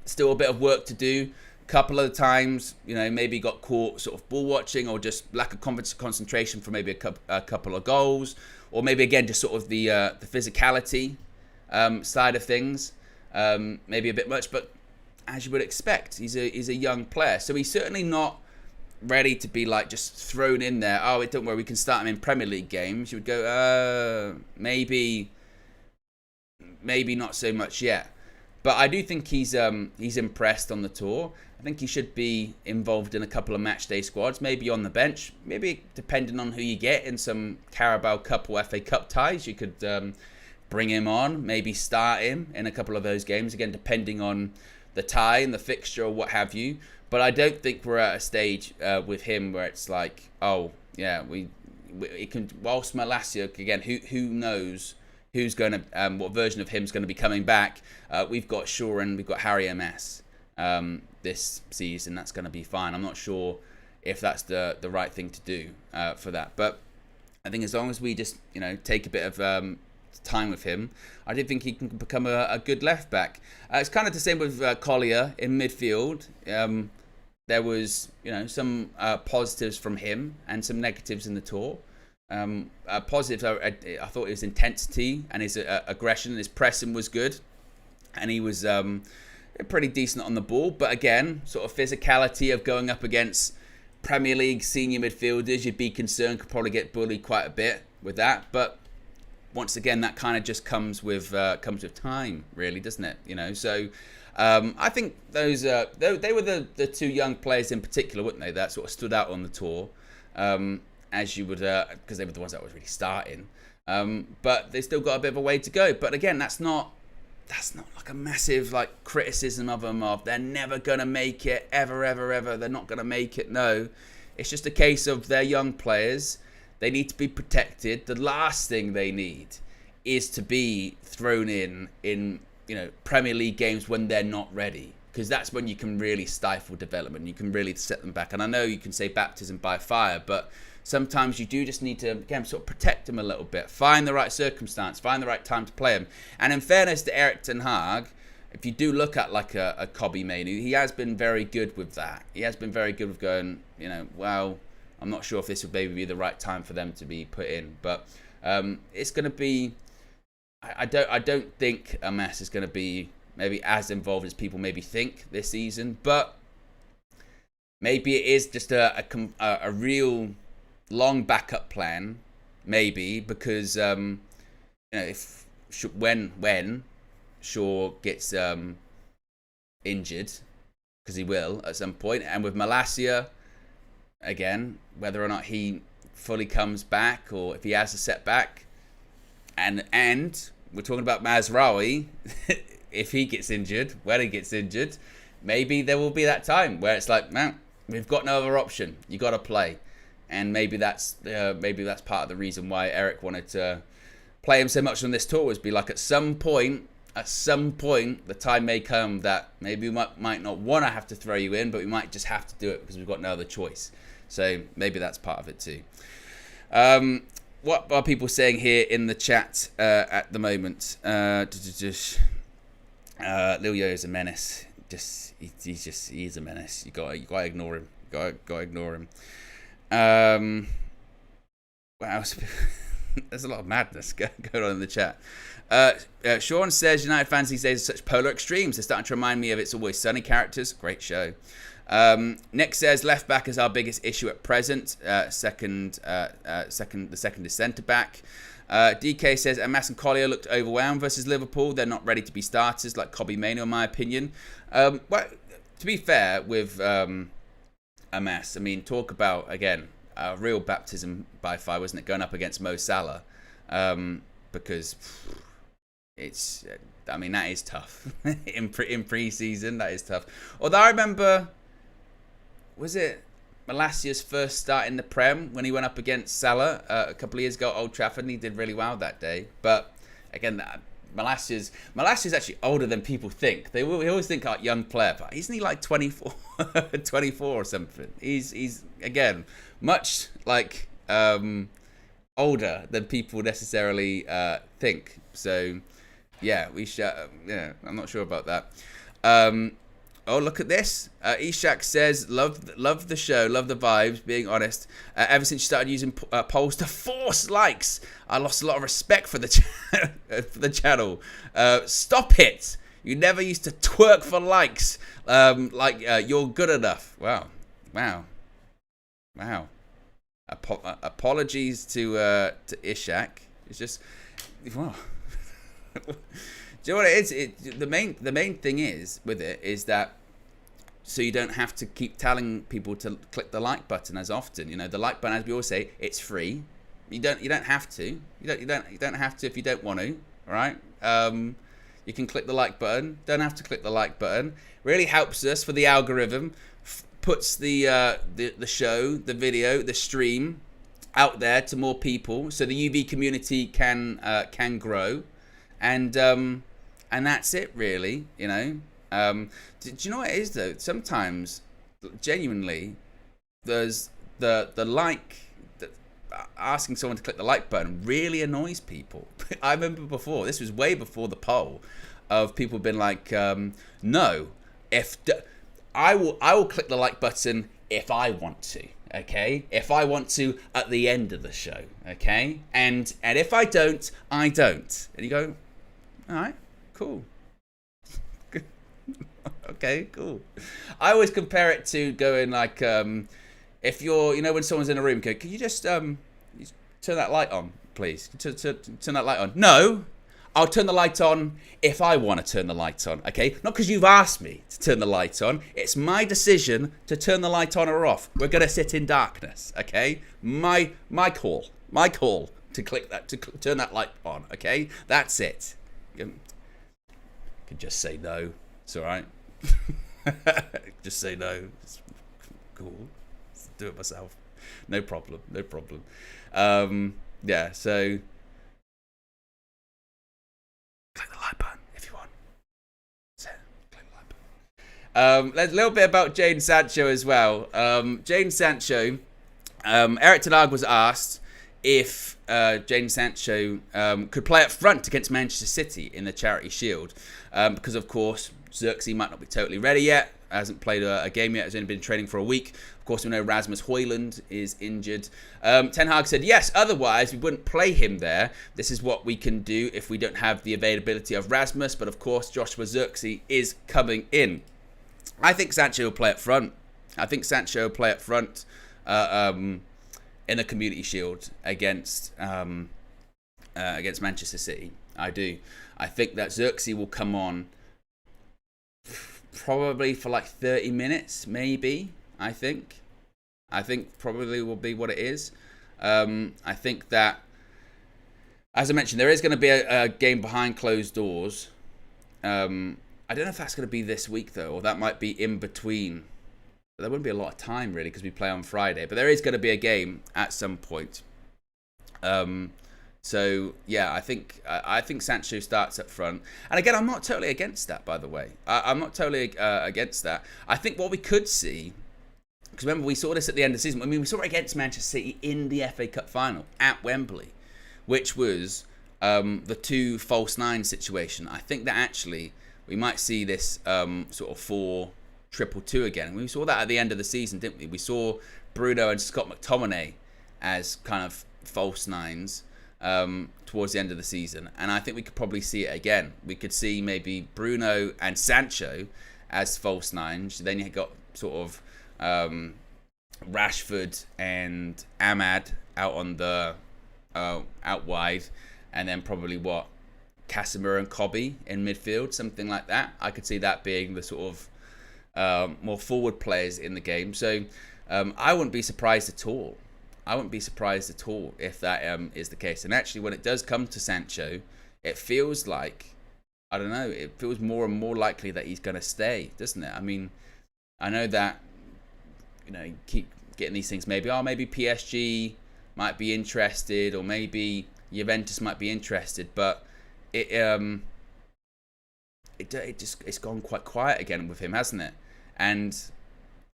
still a bit of work to do. A couple of times, maybe got caught sort of ball watching, or just lack of concentration for maybe a couple of goals, or maybe again just sort of the physicality side of things, maybe a bit much. But as you would expect, he's a young player, so he's certainly not ready to be like just thrown in there. Oh, don't worry, we can start him in Premier League games. You would go, maybe not so much yet. But I do think he's impressed on the tour. I think he should be involved in a couple of match day squads, maybe on the bench, maybe depending on who you get in some Carabao Cup or FA Cup ties. You could bring him on, maybe start him in a couple of those games, again depending on the tie and the fixture or what have you. But I don't think we're at a stage with him where it's like, oh yeah, it can. Whilst Malacia, again, who knows who's going to, what version of him's going to be coming back. We've got Shaw and we've got Harry Amass this season. That's going to be fine. I'm not sure if that's the right thing to do for that. But I think as long as we just take a bit of time with him, I do think he can become a good left back. It's kind of the same with Collier in midfield. There was some positives from him and some negatives in the tour. Positives, I thought his intensity and his aggression and his pressing was good, and he was pretty decent on the ball. But again, sort of physicality of going up against Premier League senior midfielders, you'd be concerned, could probably get bullied quite a bit with that. But once again, that kind of just comes with time, really, doesn't it? So I think those they were the two young players in particular, weren't they, that sort of stood out on the tour. As you would, because they were the ones that was really starting. But they still got a bit of a way to go. But again, that's not like a massive like criticism of them of they're never gonna make it ever. They're not gonna make it. No, it's just a case of they're young players. They need to be protected. The last thing they need is to be thrown in Premier League games when they're not ready, because that's when you can really stifle development. You can really set them back. And I know you can say baptism by fire, but sometimes you do just need to, again, sort of protect them a little bit. Find the right circumstance. Find the right time to play them. And in fairness to Erik ten Hag, if you do look at like a Kobbie Mainoo, he has been very good with that. He has been very good with going, well, I'm not sure if this would maybe be the right time for them to be put in. But it's going to be... I don't think Amass is going to be maybe as involved as people maybe think this season, but maybe it is just a real long backup plan, maybe, because if when Shaw gets injured, because he will at some point, and with Malacia again, whether or not he fully comes back or if he has a setback. And we're talking about Mazraoui. If he gets injured, when he gets injured, maybe there will be that time where it's like, man, we've got no other option. You got to play, and maybe that's part of the reason why Erik wanted to play him so much on this tour, was be like, at some point, the time may come that maybe we might not want to have to throw you in, but we might just have to do it because we've got no other choice. So maybe that's part of it too. What are people saying here in the chat at the moment? Lil Yo is a menace. He's a menace. You got to ignore him. Got to ignore him. What else? There's a lot of madness going on in the chat. Sean says United fans these days are such polar extremes. They're starting to remind me of It's Always Sunny characters. Great show. Nick says left back is our biggest issue at present. The second is centre back. DK says Amass and Collier looked overwhelmed versus Liverpool. They're not ready to be starters like Kobbie Mainoo, in my opinion. Well, to be fair with Amass, I mean, talk about, again, a real baptism by fire, wasn't it, going up against Mo Salah? Because it's, I mean, that is tough. in pre-season, that is tough. Although I remember, was it Malacia's first start in the Prem when he went up against Salah a couple of years ago at Old Trafford, and he did really well that day. But again, Malacia's actually older than people think. We always think like young player, but isn't he like 24, 24 or something? He's again much like older than people necessarily think. So yeah, we should. Yeah, I'm not sure about that. Oh, look at this. Ishak says, love the show, love the vibes, being honest. Ever since you started using polls to force likes, I lost a lot of respect for the, for the channel. Stop it. You never used to twerk for likes. You're good enough. Wow. Apologies to Ishak. It's just, wow. Do you know what it is? The main thing is with it is that so you don't have to keep telling people to click the like button as often. You know, the like button, as we always say, it's free. You don't have to. You don't have to if you don't want to. All right. You can click the like button. Don't have to click the like button. Really helps us for the algorithm. Puts the show, the video, the stream out there to more people, so the UV community can grow. And that's it, really. You know. Do you know what it is though? Sometimes, genuinely, there's the like. Asking someone to click the like button really annoys people. I remember before. This was way before the poll, of people being like, "No, I will click the like button if I want to." Okay, if I want to at the end of the show. Okay, and if I don't, I don't. And you go, all right, cool. Okay, cool. I always compare it to going like, if you're, you know, when someone's in a room, can you just turn that light on, please? Turn that light on. No, I'll turn the light on if I want to turn the light on. Okay, not because you've asked me to turn the light on. It's my decision to turn the light on or off. We're gonna sit in darkness. Okay, my call to click that, to turn that light on. Okay, that's it. You can just say no. It's all right. Just say no. It's cool. Do it myself. No problem. Yeah. So There's a little bit about Jadon Sancho as well. Jadon Sancho, Erik ten Hag was asked if Jadon Sancho could play up front against Manchester City in the Charity Shield, because of course Xerxes might not be totally ready yet, hasn't played a game yet, has only been training for a week. Of course, we know Rasmus Højlund is injured. Ten Hag said yes, otherwise we wouldn't play him there. This is what we can do if we don't have the availability of Rasmus, but of course Joshua Xerxes is coming in. I think Sancho will play up front. In the Community Shield against Manchester City. I do. I think that Xerxes will come on probably for like 30 minutes, maybe. I think probably will be what it is. I think that, as I mentioned, there is going to be a game behind closed doors. I don't know if that's going to be this week, though, or that might be in between. There wouldn't be a lot of time, really, because we play on Friday. But there is going to be a game at some point. So, yeah, I think Sancho starts up front. And again, I'm not totally against that, by the way. I'm not totally against that. I think what we could see, because remember, we saw this at the end of the season. I mean, we saw it against Manchester City in the FA Cup final at Wembley, which was the 2 false 9 situation. I think that actually we might see this sort of 4-2-2 again. We saw that at the end of the season, didn't we? We saw Bruno and Scott McTominay as kind of false 9s towards the end of the season. And I think we could probably see it again. We could see maybe Bruno and Sancho as false 9s. Then you got sort of Rashford and Ahmad out on the out wide. And then probably Casemiro and Kobe in midfield, something like that. I could see that being the sort of more forward players in the game. So I wouldn't be surprised at all. If that is the case. And actually, when it does come to Sancho, it feels like, I don't know, it feels more and more likely that he's going to stay, doesn't it? I mean, I know that, you keep getting these things. Maybe PSG might be interested, or maybe Juventus might be interested, but it's gone quite quiet again with him, hasn't it? And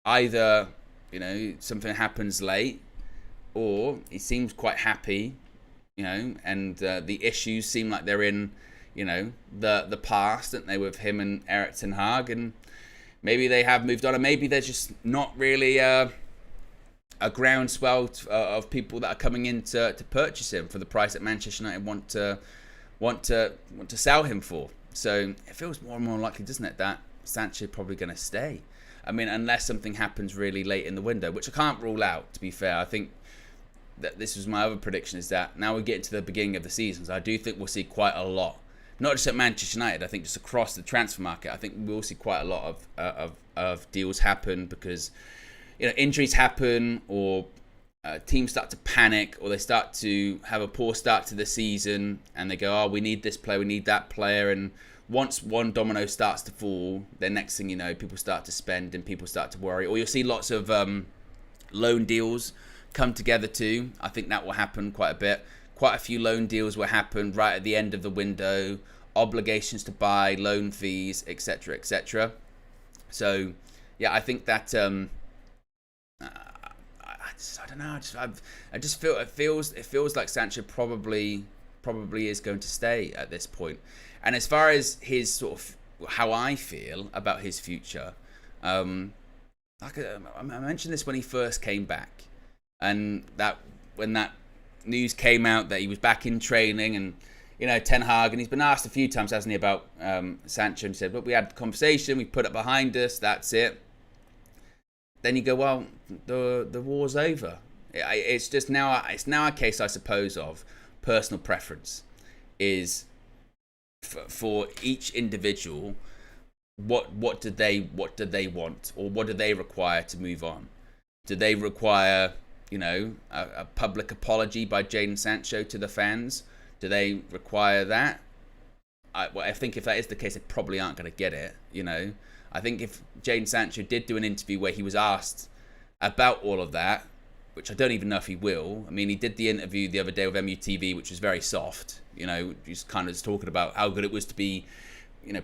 either something happens late, or he seems quite happy, and the issues seem like they're in the past, don't they, with him and Erik ten Hag, and maybe they have moved on, and maybe there's just not really a groundswell of people that are coming in to purchase him for the price that Manchester United want to sell him for. So it feels more and more likely, doesn't it, that Sancho probably going to stay. I mean, unless something happens really late in the window, which I can't rule out, to be fair. I think that this was my other prediction, is that now we get into the beginning of the seasons, I do think we'll see quite a lot. Not just at Manchester United, I think just across the transfer market. I think we'll see quite a lot of deals happen, because injuries happen, or teams start to panic, or they start to have a poor start to the season, and they go, we need this player, we need that player, and once one domino starts to fall, then next thing you know, people start to spend and people start to worry. Or you'll see lots of loan deals come together too. I think that will happen quite a bit. Quite a few loan deals will happen right at the end of the window, obligations to buy, loan fees, etc., etc. So, yeah, I think that I don't know. I just feel it feels like Sancho probably is going to stay at this point. And as far as his sort of how I feel about his future, I mentioned this when he first came back, and that when that news came out that he was back in training, and Ten Hag, and he's been asked a few times, hasn't he, about Sancho, and he said, "Look, we had a conversation, we put it behind us, that's it." Then you go, well, the war's over. It's just now. It's now a case, I suppose, of personal preference. Is for each individual, what do they want, or what do they require to move on? Do they require a public apology by Jadon Sancho to the fans? Do they require that? I think if that is the case, they probably aren't going to get it. I think if Jadon Sancho did do an interview where he was asked about all of that, which I don't even know if he will. I mean, he did the interview the other day with MUTV, which was very soft. Just kind of talking about how good it was to be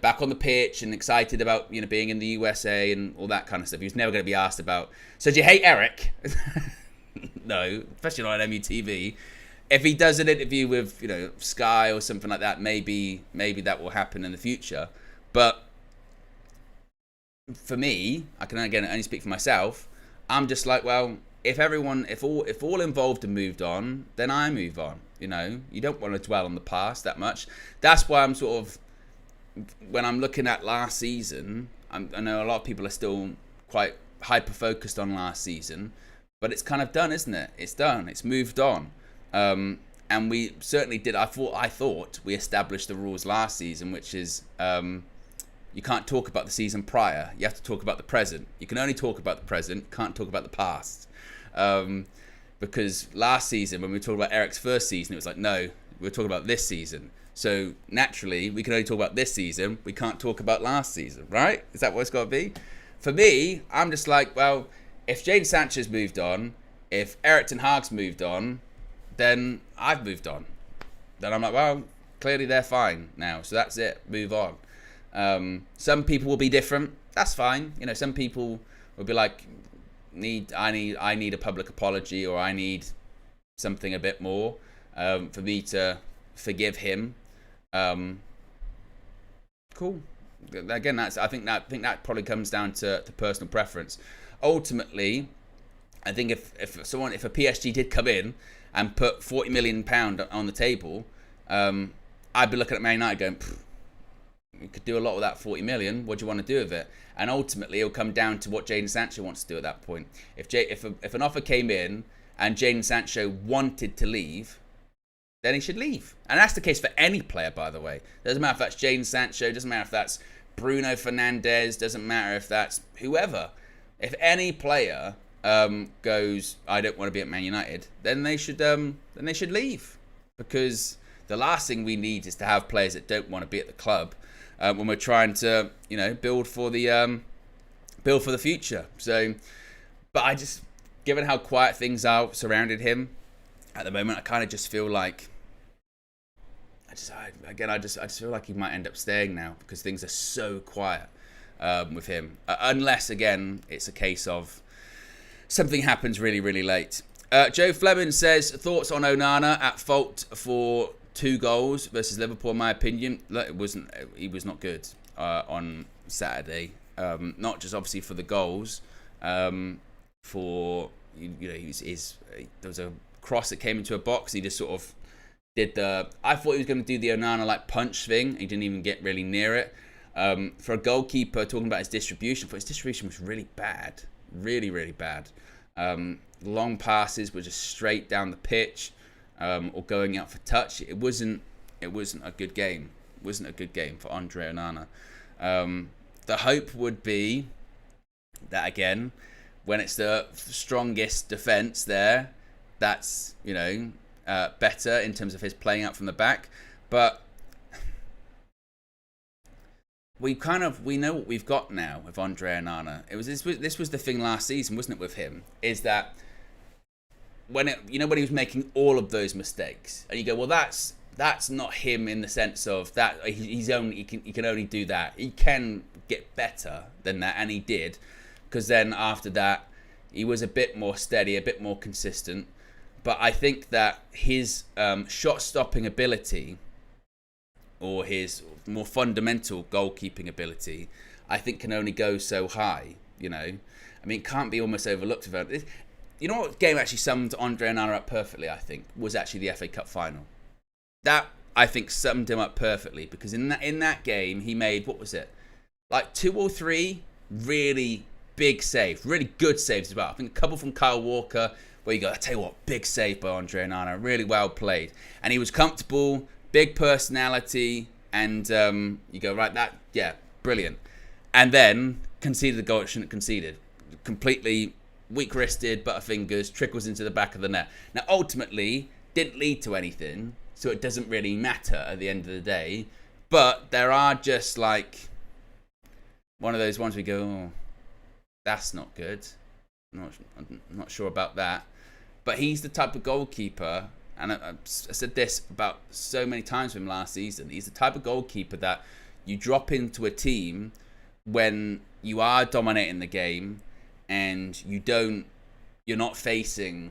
back on the pitch and excited about, being in the USA and all that kind of stuff. He was never going to be asked about, so do you hate Eric? No, especially not on MUTV. If he does an interview with, Sky or something like that, maybe that will happen in the future. But for me, I can again only speak for myself. I'm just like, well, if all involved have moved on, then I move on. You don't want to dwell on the past that much. That's why I'm sort of, when I'm looking at last season, I know a lot of people are still quite hyper focused on last season, but it's kind of done, isn't it? It's done. It's moved on. And we certainly did. I thought we established the rules last season, which is you can't talk about the season prior. You have to talk about the present. You can only talk about the present. Can't talk about the past. Because last season, when we were talking about Eric's first season, it was like, no, we're talking about this season. So naturally, we can only talk about this season. We can't talk about last season, right? Is that what it's got to be? For me, I'm just like, well, if Jadon Sancho's moved on, if Erik ten Hag's moved on, then I've moved on. Then I'm like, well, clearly they're fine now. So that's it. Move on. Some people will be different. That's fine. Some people will be like, I need a public apology, or I need something a bit more for me to forgive him. Cool. Again, I think that probably comes down to personal preference. Ultimately, I think if a PSG did come in and put £40 million on the table, I'd be looking at Man United going, you could do a lot with that 40 million. What do you want to do with it? And ultimately, it'll come down to what Jadon Sancho wants to do at that point. If an offer came in and Jadon Sancho wanted to leave, then he should leave. And that's the case for any player, by the way. Doesn't matter if that's Jadon Sancho, doesn't matter if that's Bruno Fernandes, doesn't matter if that's whoever. If any player goes, I don't want to be at Man United, then they should leave. Because the last thing we need is to have players that don't want to be at the club when we're trying to, build for the future. So, but I just, given how quiet things are surrounding him at the moment, I kind of just feel like, I just feel like he might end up staying now because things are so quiet with him. Unless, again, it's a case of something happens really, really late. Joe Fleming says, thoughts on Onana at fault for 2 goals versus Liverpool, in my opinion. He was not good on Saturday. Not just obviously for the goals. There was a cross that came into a box. He just sort of did I thought he was going to do the Onana punch thing. He didn't even get really near it. For a goalkeeper, talking about his distribution, his distribution was really bad. Really, really bad. Long passes were just straight down the pitch. Or going out for touch. It wasn't a good game. It wasn't a good game for Andre Onana. The hope would be that, again, when it's the strongest defence there, that's better in terms of his playing out from the back. But we know what we've got now with Andre Onana. This was the thing last season, wasn't it, with him? Is that when he was making all of those mistakes, and you go, well, that's not him in the sense of that he can only do that. He can get better than that, and he did, because then after that he was a bit more steady, a bit more consistent. But I think that his shot stopping ability, or his more fundamental goalkeeping ability, I think can only go so high. It can't be almost overlooked about it. You know what game actually summed Andre Onana up perfectly, I think, was actually the FA Cup final. That, I think, summed him up perfectly, because in that game, he made, what was it? 2 or 3 really big saves, really good saves as well. I think a couple from Kyle Walker, where you go, I tell you what, big save by Andre Onana, really well played. And he was comfortable, big personality, and you go, right, brilliant. And then conceded the goal it shouldn't have conceded. Completely weak-wristed, butterfingers, trickles into the back of the net. Now, ultimately, didn't lead to anything, so it doesn't really matter at the end of the day. But there are just one of those ones we go, oh, that's not good. I'm not sure about that. But he's the type of goalkeeper, and I said this about so many times with him last season, he's the type of goalkeeper that you drop into a team when you are dominating the game and you're not facing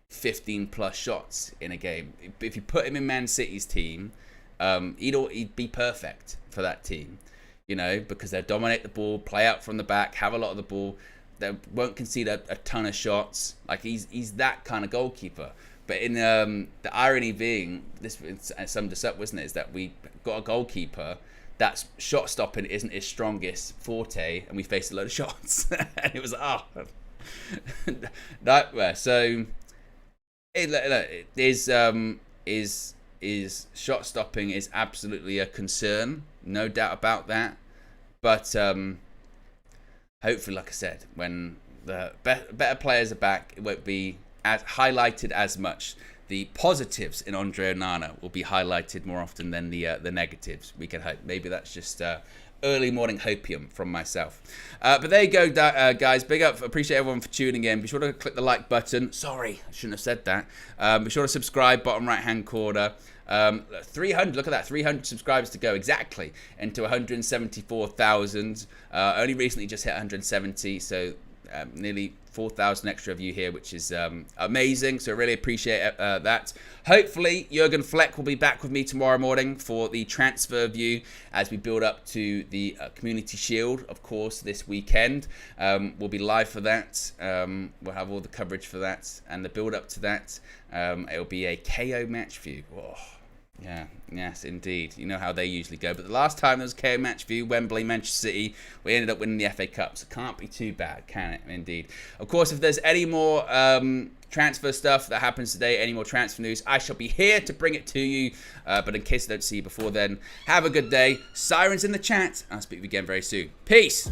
15 plus shots in a game. If you put him in Man City's team, he'd be perfect for that team, you know, because they'll dominate the ball, play out from the back, have a lot of the ball. They won't concede a ton of shots. Like he's that kind of goalkeeper. But in the irony being, this summed us up, wasn't it? Is that we got a goalkeeper that's shot stopping isn't his strongest forte, and we faced a load of shots, and it was nightmare. So it is shot stopping is absolutely a concern, no doubt about that. But hopefully, like I said, when the better players are back, it won't be as highlighted as much. The positives in Andre Onana will be highlighted more often than the negatives. We can hope. Maybe that's just early morning hopium from myself. But there you go, guys. Big up. Appreciate everyone for tuning in. Be sure to click the like button. Sorry, I shouldn't have said that. Be sure to subscribe, bottom right-hand corner. 300, look at that, 300 subscribers to go exactly into 174,000. Only recently just hit 170, so nearly 4,000 extra of you here, which is amazing. So I really appreciate that. Hopefully, Jurgen Fleck will be back with me tomorrow morning for the transfer view as we build up to the Community Shield, of course, this weekend. We'll be live for that. We'll have all the coverage for that and the build up to that. It'll be a KO match view. Oh. Yeah, yes, indeed. You know how they usually go. But the last time there was a KO match view, Wembley, Manchester City, we ended up winning the FA Cup. So it can't be too bad, can it? Indeed. Of course, if there's any more transfer stuff that happens today, any more transfer news, I shall be here to bring it to you. But in case I don't see you before then, have a good day. Sirens in the chat. I'll speak to you again very soon. Peace.